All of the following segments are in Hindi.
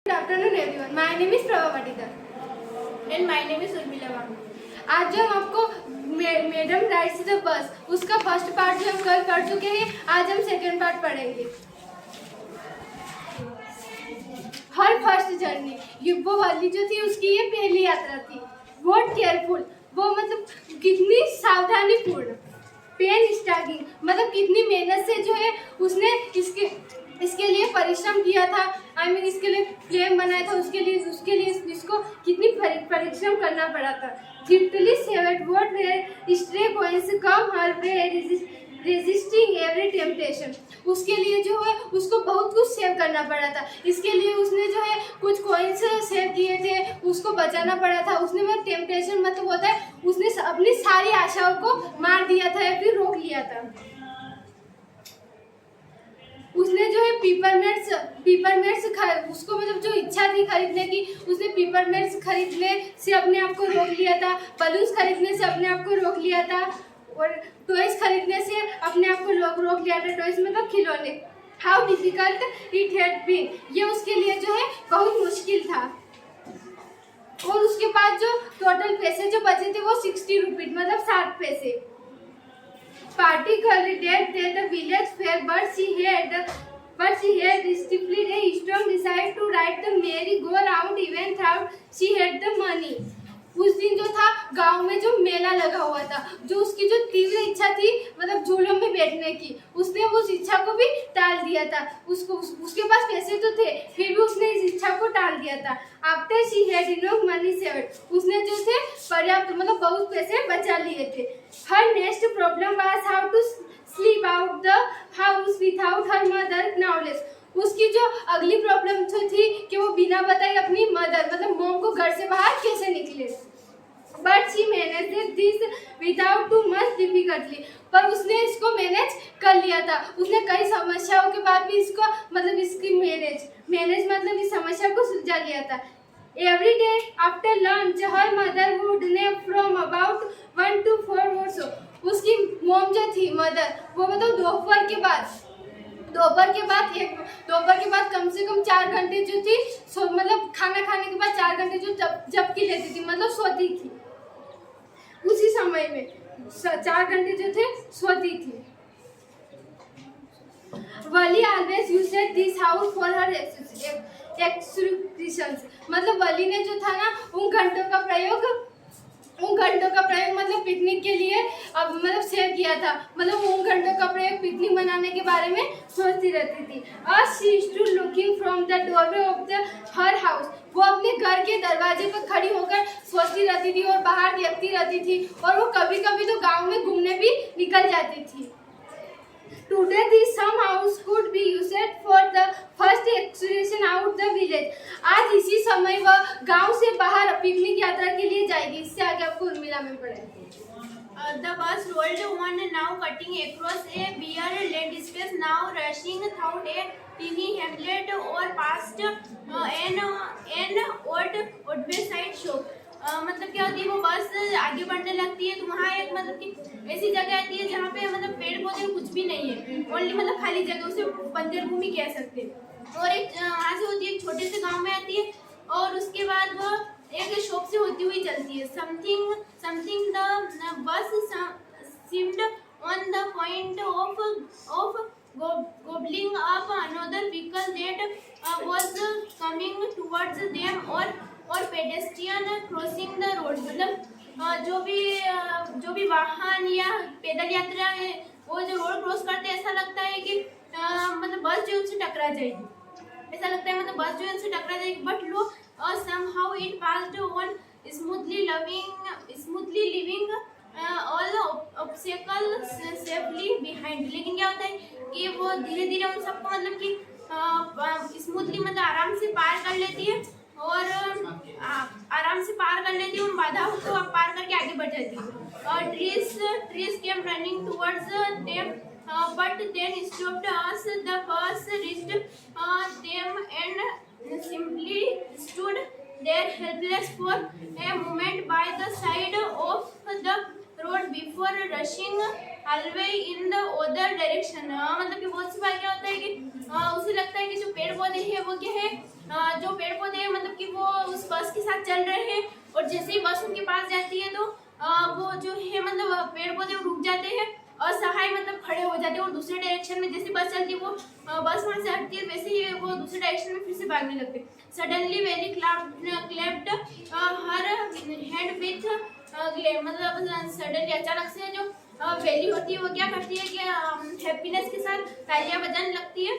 Good afternoon everyone. My name is Prabha Patidar. And my name is Urmila Babu. आज जो हम आपको मैडम राइड्स द बस उसका फर्स्ट पार्ट जो हम कल पढ़ चुके हैं, आज हम सेकंड पार्ट पढ़ेंगे। हर फर्स्ट जर्नी, ये वो वाली जो थी उसकी ये पहली यात्रा थी। बहुत केयरफुल, वो मतलब कितनी सावधानी पूर्ण, पेन स्टार्टिंग, मतलब कितनी मेहनत से जो है उसने इसके लिए परिश्रम किया था। आई मीन इसके लिए प्लेन बनाया था, उसके लिए इसको कितनी परिश्रम करना पड़ा था। जिप्टली saved whatever stray coins came her way resisting every temptation. उसके लिए जो है उसको बहुत कुछ सेव करना पड़ा था। इसके लिए उसने जो है कुछ कॉइन्स सेव किए थे, उसको बचाना पड़ा था। उसने मतलब टेम्पटेशन मतलब होता है उसने अपनी सारी आशाओं को मार दिया था या फिर रोक लिया था। उसने जो है पीपरमेंट्स उसको मतलब जो इच्छा थी खरीदने की, उसने पीपरमेंट्स खरीदने से अपने आप को रोक लिया था, बलून्स खरीदने से अपने आप को रोक लिया था, और टॉयज खरीदने से अपने आप को रोक लिया था। टॉयज मतलब खिलौने। How difficult it had been, ये उसके लिए जो है बहुत मुश्किल था। और उसके बाद जो टोटल पैसे जो बचे थे वो 60 रुपीज मतलब 60 पैसे। Particularly that the village fair, but she had displayed a strong desire to ride the merry-go-round even though she had the money. उस दिन जो था गांव में जो मेला लगा हुआ था, जो उसकी जो तीव्र इच्छा थी मतलब झूलों में बैठने की, उसने उस इच्छा को भी टाल दिया था। उसके पास पैसे तो थे, फिर भी उसने इस इच्छा को टाल दिया था। After she had enough money saved, उसने जो थे पर्याप्त मतलब बहुत पैसे बचा लिए थे। Her next problem was how to sleep out the house without her mother knowledge. उसकी जो अगली प्रॉब्लम थी कि वो बिना बताए अपनी मदर मतलब मॉम को घर से बाहर कैसे निकले। But she managed this without too much difficultly, पर उसने इसको मैनेज कर लिया था। उसने कई समस्याओं के बाद भी इसको मतलब इसकी मैनेज मतलब इस समस्या को सुलझा लिया था। Every day after lunch her mother would nap from about 1 to 4 or so। उसकी मॉम जो थी मदर, वो मतलब दोपहर के बाद कम से कम 4 घंटे जो थी मतलब खाना खाने के बाद 4 घंटे जो जबकि लेती थी मतलब सोती थी। उसी समय में 4 घंटे जो थे सोती थी। Valli always used this house for her executions, मतलब वली ने जो था ना उन घंटों का प्रयोग मतलब पिकनिक के लिए अब मतलब सेव किया था। मतलब उन घंटों का प्रयोग पिकनिक मनाने के बारे में सोचती रहती थी। She stood looking from the doorway of the her house, वो अपने घर के दरवाजे पर खड़ी होकर सोचती रहती थी और बाहर देखती रहती थी, और वो कभी कभी तो गांव में घूमने भी निकल जाती थी। Today this some house could be used for the first excursion out the village। आज इसी समय वह गांव से बाहर पिकनिक यात्रा के लिए जाएगी। इससे आगे आपको उर्मिला में पढ़ेंगे। The bus rolled on, now cutting across a bare landscape, now rushing through a teeny hamlet or past an odd wayside shop। मतलब क्या होती है, वो बस आगे बढ़ने लगती है तो वहाँ एक मतलब कि ऐसी जगह आती है जहाँ पे मतलब पेड़ पौधे कुछ भी नहीं है, ओनली मतलब खाली जगह, उसे बंजर भूमि कह सकते हैं। और एक वहाँ से होती है एक छोटे से गांव में आती है, और उसके बाद वो एक शॉप से होती हुई चलती है। Something the bus seemed on the point of gobbling up another vehicle that was coming towards them, और pedestrian crossing the road, मतलब जो भी वाहन या पैदल यात्रा है वो जो रोड क्रॉस करते हैं, ऐसा लगता है कि मतलब बस जो उनसे टकरा जाएगी, ऐसा लगता है मतलब बस जो उनसे टकरा जाएगी। But low somehow it passed on smoothly leaving all obstacles safely behind। लेकिन क्या होता है कि वो धीरे धीरे उन सबको मतलब कि स्मूथली मतलब आराम से पार कर लेती है, और उन बाधाओं को पार करके आगे बढ़ जाती है। Trees came running towards them, but then stopped as the bus reached them and simply stood there helpless for a moment by the side of the road before rushing away in the other direction। मतलब कि बहुत सी बार क्या होता है कि उसे लगता है कि जो पेड़ पौधे हैं वो क्या है, जो पेड़ साथ चल रहे हैं और जैसे ही बस उनके पास जाती है तो वो जो है मतलब पेड़ पौधे रुक जाते हैं, असहाय मतलब खड़े हो जाते हैं और दूसरे डायरेक्शन में जैसे बस चलती है वो बस वहां से हटती है वैसे ही वो दूसरे डायरेक्शन में फिर से भागने लगते हैं। Suddenly very clapped her head with मतलब सडनली अचानक से जो वैली होती है वो क्या करती है कि हैप्पीनेस के साथ तालियां बजाने लगती है।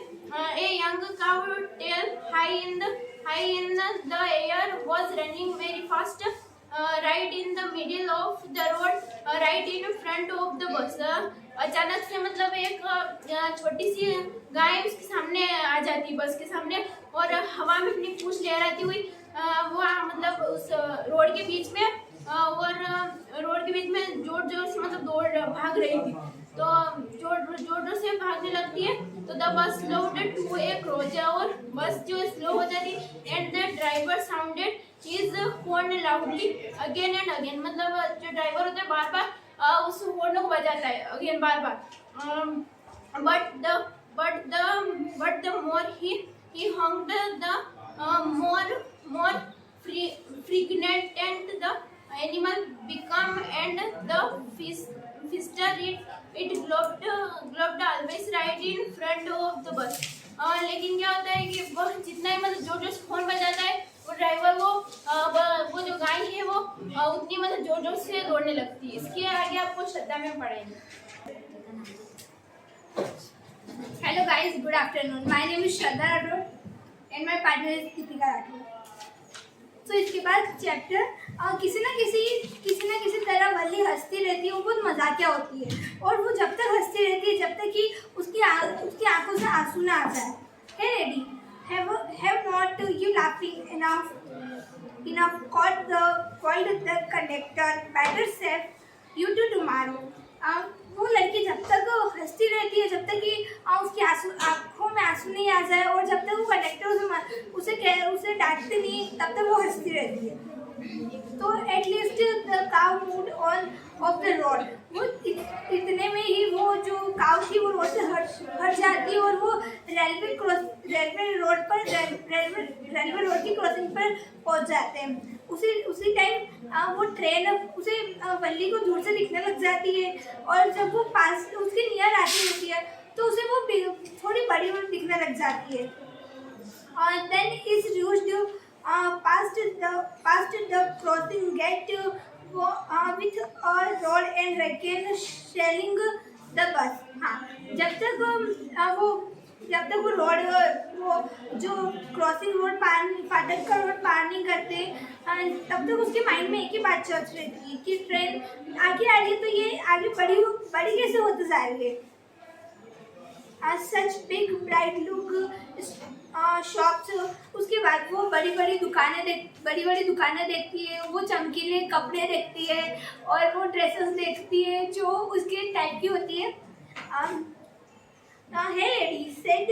A young cow tail high in the air was running very fast right in the middle of the road right in front of the bus. अचानक से मतलब एक छोटी सी गाय उसके सामने आ जाती है बस के सामने और हवा में अपनी पूंछ लहराती हुई वो मतलब उस रोड के बीच में और रोड के बीच में जोर जोर से मतलब दौड़ भाग रही थी, तो जोर जोर से भागने लगती है तो the bus slowed to A crows और बस जो स्लो हो जाती and the driver sounded his horn loudly again and again. मतलब जो ड्राइवर होता है बार बार उस हॉर्न को बजाता है again bar bar. But the more he honked the more frequent and the animal become and the faster it globed always right in front of the bus। लेकिन क्या होता है कि वो जितना ही मतलब जोर जोर से फोन बजाता है वो ड्राइवर वो जो गाय है वो उतनी मतलब जोर जोर से दौड़ने लगती है। इसके आगे आपको श्रद्धा में पढ़ेंगे। Hello guys, good afternoon. My name is Shraddha Rathod and my partner is Deepika Rathod. So इसके बाद चैप्टर किसी न किसी तरह वल्ली हंसती रहती है, वो बहुत मजाकिया होती है और वो जब तक हंसती रहती है जब तक कि उसकी आंखों से आंसू ना आ जाए। Hey ready? Have not you laughing enough? Called the conductor. Better save you to tomorrow. वो लड़की जब तक हंसती रहती है जब तक कि उसकी आंखों में आंसू नहीं आ जाए और जब तक वो कंडक्टर उसे डांटते नहीं तब तक वो हंसती रहती है। तो at least the cow mood on off the road, वो इतने में ही वो जो काउ थी वो रोड से हट जाती है और वो रेलवे रोड की क्रॉसिंग पर पहुंच जाते हैं। उसी टाइम वो ट्रेन उसे वल्ली को दूर से दिखने लग जाती है और जब वो पास उसके नियर आती होती है तो उसे वो थोड़ी बड़ी दिखने लग जाती है। और then is used past the crossing gate with a rod and again shelling the bus। हाँ, जब तक वो रोड वो जो क्रॉसिंग रोड फाटक का रोड पार नहीं करते तब तक उसके माइंड में एक ही बात चल रही थी कि ट्रेन आगे आ रही है तो ये आगे बड़ी कैसे होते जा रही है। Such big bright look shops, उसके बाद वो बड़ी बड़ी दुकानें देखती है, वो चमकीले कपड़े देखती है और वो ड्रेसेस देखती है जो उसके टाइप की होती है। Hey lady, said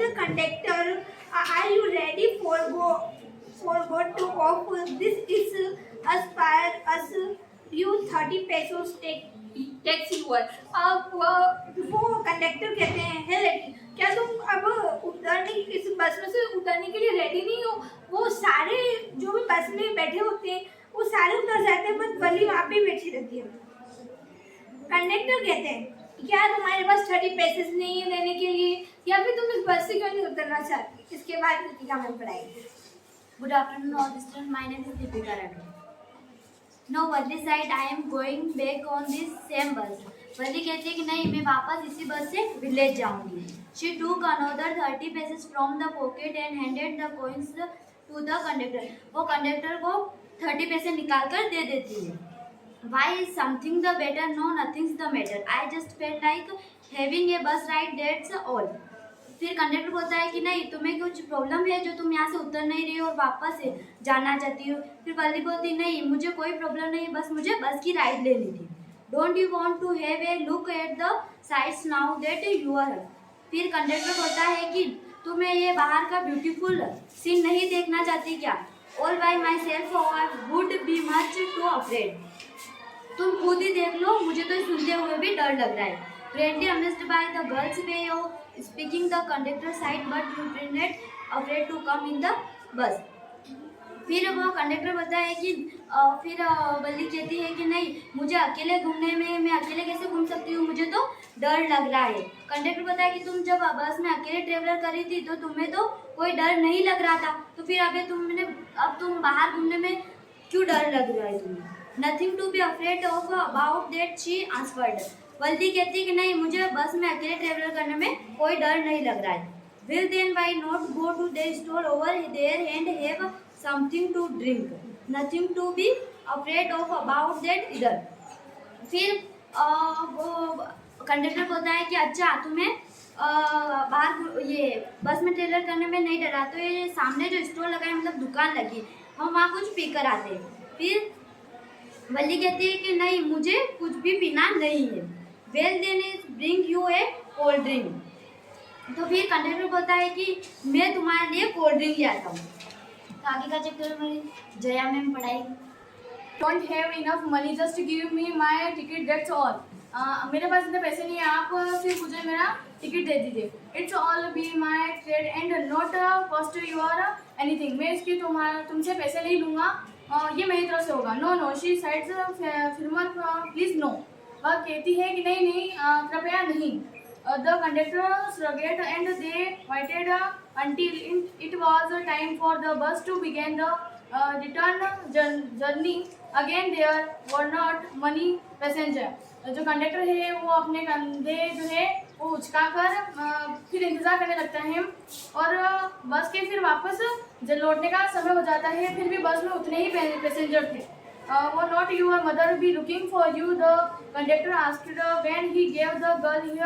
the conductor, are you ready for go to off? This is us you 30 pesos taxi हुआ। वो कंडक्टर कहते हैं, हे लड़की क्या तुम अब इस बस में से उतरने के लिए रेडी नहीं हो? वो सारे जो भी बस में बैठे होते हैं वो सारे उतर जाते हैं बट वली वहाँ पे बैठी रहती है। कंडक्टर कहते हैं क्या तुम्हारे पास 30 पैसे नहीं है देने के लिए या फिर तुम इस बस से क्यों नहीं उतरना चाहती? इसके बाद दीपिका मैम पढ़ाएगी। Good afternoon all students. My name is Deepika Rathod. Now Valli said I am going back on this same bus. Valli कहती है कि नहीं मैं वापस इसी बस से विलेज जाऊंगी। She took another 30 पैसेस from the pocket and handed the coins to the conductor. वो कंडक्टर को 30 पैसे निकाल कर दे देती है। Why is something the better? No, nothing's the matter. I just felt like having a bus ride, that's all. फिर कंडक्टर बोलता है कि नहीं तुम्हें कुछ प्रॉब्लम है जो तुम यहाँ से उतर नहीं रही हो और वापस जाना चाहती हो। फिर वल्ली बोलती नहीं मुझे कोई प्रॉब्लम नहीं, बस मुझे बस की राइड लेनी थी। Don't you want to have a look at the sides now that you are. फिर कंडक्टर बोलता है कि तुम्हें ये बाहर का ब्यूटीफुल सीन नहीं देखना चाहती क्या? All bye my self I would be much to afraid. तुम खुद ही देख लो, मुझे तो सुनते हुए भी डर लग रहा है। Greatly amused by the girl's way of speaking, the conductor sighed, but pretended afraid to come in the bus. फिर वो कंडक्टर बोलता है कि फिर बल्ली कहती है कि नहीं, मुझे अकेले घूमने में, मैं अकेले कैसे घूम सकती हूँ, मुझे तो डर लग रहा है। कंडक्टर बोलता है कि तुम जब बस में अकेले ट्रेवलर कर रही थी तो तुम्हें तो कोई डर नहीं लग रहा था, तो फिर अब तुम बाहर घूमने में क्यों डर लग रहा है तुम्हें? Nothing to be afraid of about that she answered. Balli कहती है कि नहीं, मुझे बस में अकेले ट्रेवलर करने में कोई डर नहीं लग रहा है। Will then why not go to the store over there and have something to drink? Nothing to be afraid of about that either. फिर वो कंडक्टर बोलता है कि अच्छा, तुम्हें बाहर ये बस में ट्रेवल करने में नहीं डरा, तो ये सामने जो स्टोर लगा है, मतलब दुकान लगी, हम वहाँ कुछ पी कर आते हैं। फिर बल्ली कहती है कि नहीं, मुझे कुछ भी पीना नहीं है। Well then bring you a cold drink. तो फिर कंडक्टर बोलता है कि मैं तुम्हारे लिए कोल्ड ड्रिंक ले आता हूँ। तो आगे का चैप्टर में जया मैम पढ़ाई। Don't have enough money, just give me my ticket, that's all. मेरे पास इतने पैसे नहीं है, आप सिर्फ मुझे मेरा टिकट दे दीजिए। It's all be my trade and not cost your anything. मैं इसकी तुमसे पैसे नहीं लूँगा, ये मेरी तरफ से होगा। No no, she said firmer, please no. वह कहती है कि नहीं, कृपया नहीं। The conductor shrugged and they waited until it was time for the bus to begin the return journey. Again there were not many passengers. जो कंडक्टर है वो अपने कंधे जो है वो उचकाकर फिर इंतज़ार करने लगता है, और बस के फिर वापस जब लौटने का समय हो जाता है, फिर भी बस में उतने ही पैसेंजर थे। वो not your mother B looking for you, the conductor asked when he gave the girl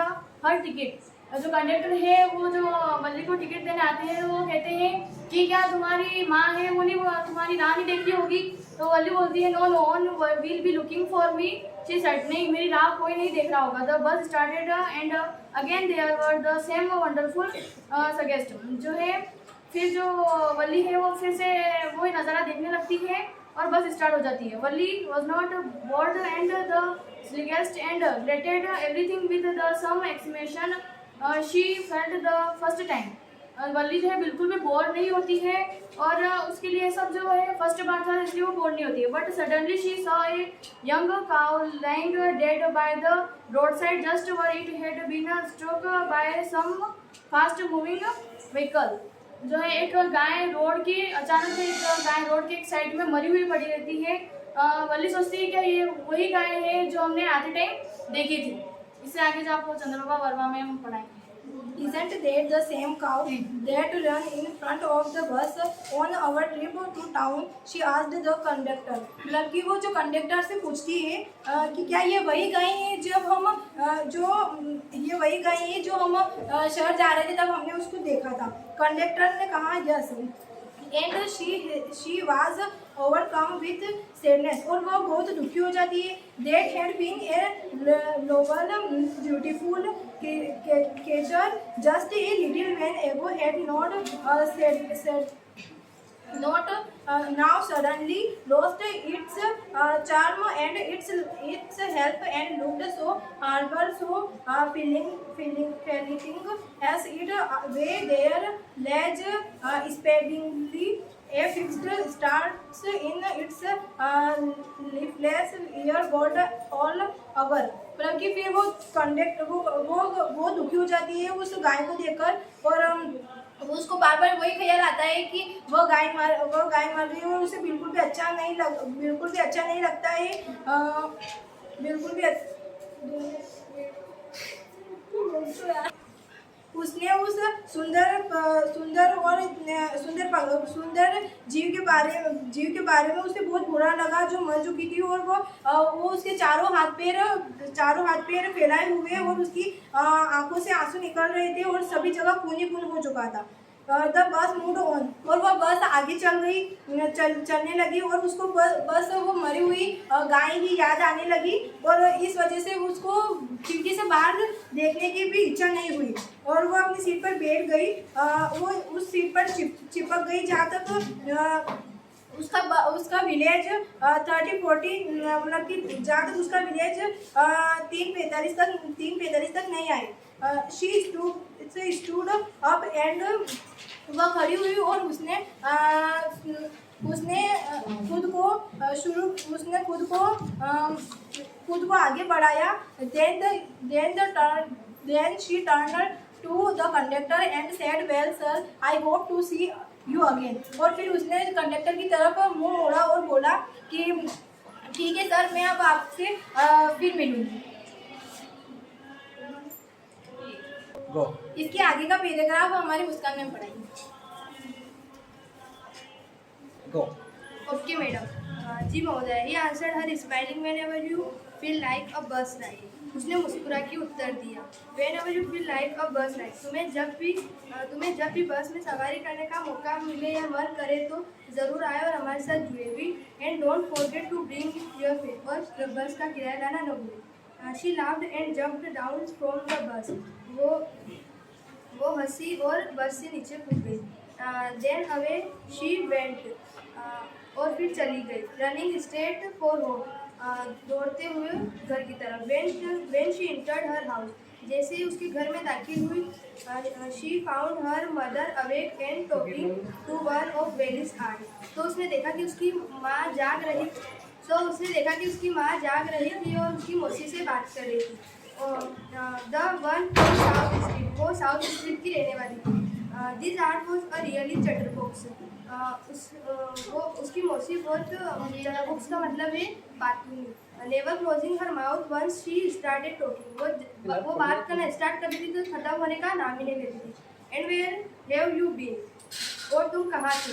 her ticket. जो कंडक्टर है वो जो बल्ली को टिकट देने आते हैं, वो कहते हैं कि क्या तुम्हारी माँ है, वो तुम्हारी राह नहीं देखी होगी? तो बल्ली बोलती है no one will be looking for me. She said नहीं, मेरी राह कोई नहीं देख रहा होगा। The bus started and again there were the same wonderful suggest. जो है फिर जो बल्ली है वो फिर से वही नज़ारा देखने लगती है और बस स्टार्ट हो जाती है। Valli was not bored and the slightest and greeted everything with the same exclamation she felt the first time. Valli जो है बिल्कुल भी बोर नहीं होती है, और उसके लिए सब जो है फर्स्ट बार था इसलिए वो बोर नहीं होती है। But suddenly she saw a young cow lying dead by the road side just where it had been stroke by some fast moving vehicle. जो है एक गाय रोड की अचानक से एक गाय रोड के एक साइड में मरी हुई पड़ी रहती है। बल्ली सोचती है कि ये वही गाय है जो हमने आते टाइम देखी थी। इससे आगे जो आपको चंद्रप्रभा वर्मा में पढ़ाएंगे। Isn't that the same cow that ran in front of the bus on our trip to town? She asked the conductor. मतलब कि वो जो कंडक्टर से पूछती है कि क्या ये वही गाय है जब हम ये वही गाय है जो हम शहर जा रहे थे तब हमने उसको देखा था। कंडक्टर ने कहा yes, and she was overcome with sadness, और वह बहुत दुखी हो जाती है। That had been a noble beautiful creature just a little when ago had not now suddenly lost its charm and its help and looked so harmful, so fleeting as it way their legs sparingly a fixed starts in its leafless ear got all over। मतलब कि फिर वो कंडक्टर वो दुखी हो जाती है उस गाय को देखकर, और उसको बार बार वही ख्याल आता है कि वो गाय मर रही है, और उसे बिल्कुल भी अच्छा नहीं लगता है। बिल्कुल भी उसने उस सुंदर जीव के बारे में उसे बहुत बुरा लगा जो मर चुकी थी, और वो उसके चारों हाथ पैर फैलाए हुए, और उसकी आंखों से आंसू निकल रहे थे और सभी जगह खून हो चुका था। द बस मूड ऑन, और वह बस आगे चलने लगी, और उसको बस वो मरी हुई गाय ही याद आने लगी, और इस वजह से उसको खिड़की से बाहर देखने की भी इच्छा नहीं हुई, और वो अपनी सीट पर बैठ गई। वो उस सीट पर चिपक गई जहाँ तक उसका विलेज 30-40 मतलब कि जहाँ तक उसका विलेज 3:45 तक नहीं आई। शी स्टूड अप एंड वह खड़ी हुई, और उसने उसने खुद को आगे बढ़ाया। Then she turned to the conductor and said, "Well, sir, I hope to see you again." और फिर उसने कंडक्टर की तरफ मुंह मोड़ा और बोला कि ठीक है सर, मैं अब आपसे फिर मिलूंगी। गो। इसके आगे का पैराग्राफ हमारी मुस्कान मैम पढ़ाएंगे। गो। Okay, madam. जी महोदय, he answered her smiling whenever you feel like a bus ride. उसने मुस्कुरा के उत्तर दिया। Whenever you feel like a bus ride. तुम्हें जब भी बस में सवारी करने का मौका मिले या मन करे तो ज़रूर आए और हमारे साथ जुड़े भी। And don't forget to bring your fare. और बस का किराया लाना न भूलें। She laughed and jumped down from the bus. वो हंसी और बस से नीचे कूद गई। Then away she went. और फिर चली गई। रनिंग स्ट्रेट फॉर होम, दौड़ते हुए घर की तरफ। When she entered her house, जैसे ही उसके घर में दाखिल हुई, she found her mother awake and talking to one of Veli's aunt. तो उसने देखा कि उसकी माँ जाग रही थी और उसकी मौसी से बात कर रही थी। द वन साउथ स्ट्रीट, वो साउथ स्ट्रीट की रहने वाली थी। This aunt was a really chatterbox, उसकी मौसी बहुत चटरबॉक्स का मतलब है बातूनी। Never closing her mouth once she started talking, वो बात करना स्टार्ट कर देती तो खत्म होने का नाम ही नहीं लेती थी। And where have you been, और तुम कहाँ थे?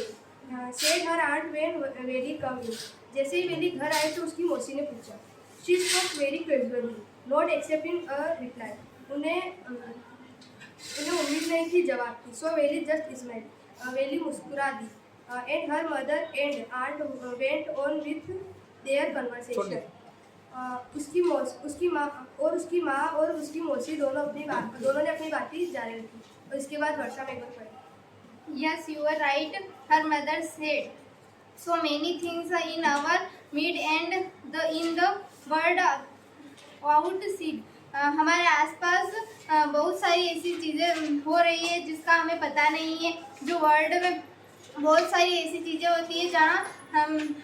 Said her aunt when Valli come in, जैसे ही वेली घर आए तो उसकी मौसी ने पूछा। She spoke very casually, not accepting a reply, उन्हें उम्मीद नहीं थी जवाब की। सो वेली जस्ट स्माइल्ड, वेली मुस्कुरा दी। And her mother and aunt went on with their conversation, उसकी माँ और उसकी मौसी दोनों ने अपनी बातें जारी रखी। और इसके बाद वर्षा में एक बार पढ़ी। Yes, you are right. Her mother said so many things in our mid and in the world outside. हमारे आसपास बहुत सारी ऐसी चीज़ें हो रही है जिसका हमें पता नहीं है। जो वर्ल्ड में बहुत सारी ऐसी चीज़ें होती है जहाँ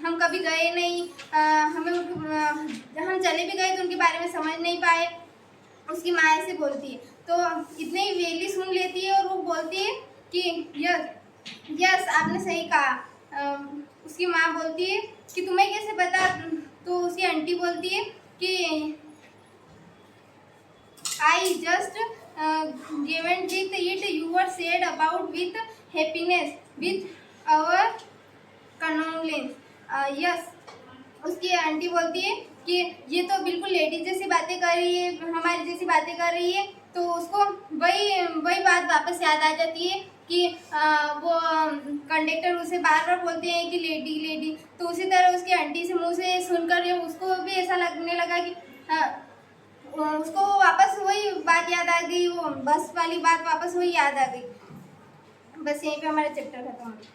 हम कभी गए नहीं, हम चले भी गए तो उनके बारे में समझ नहीं पाए। उसकी माँ ऐसे बोलती है तो इतने ही वेली सुन लेती है और वो बोलती है कि यस आपने सही कहा। उसकी माँ बोलती है कि तुम्हें कैसे पता? तो उसकी आंटी बोलती है कि I just given with it your said about with happiness with our condolence. Yes, उसकी आंटी बोलती है कि ये तो बिल्कुल लेडीज जैसी बातें कर रही है, हमारी जैसी बातें कर रही है। तो उसको वही बात वापस याद आ जाती है कि वो कंडक्टर उसे बार बार बोलते हैं कि लेडी लेडी। तो उसी तरह उसकी आंटी से मुंह से सुनकर उसको भी ऐसा लगने लगा कि उसको वापस वही बात याद आ गई, वो बस वाली बात वापस वही याद आ गई। बस यहीं पे हमारा चैप्टर खत्म हो गया।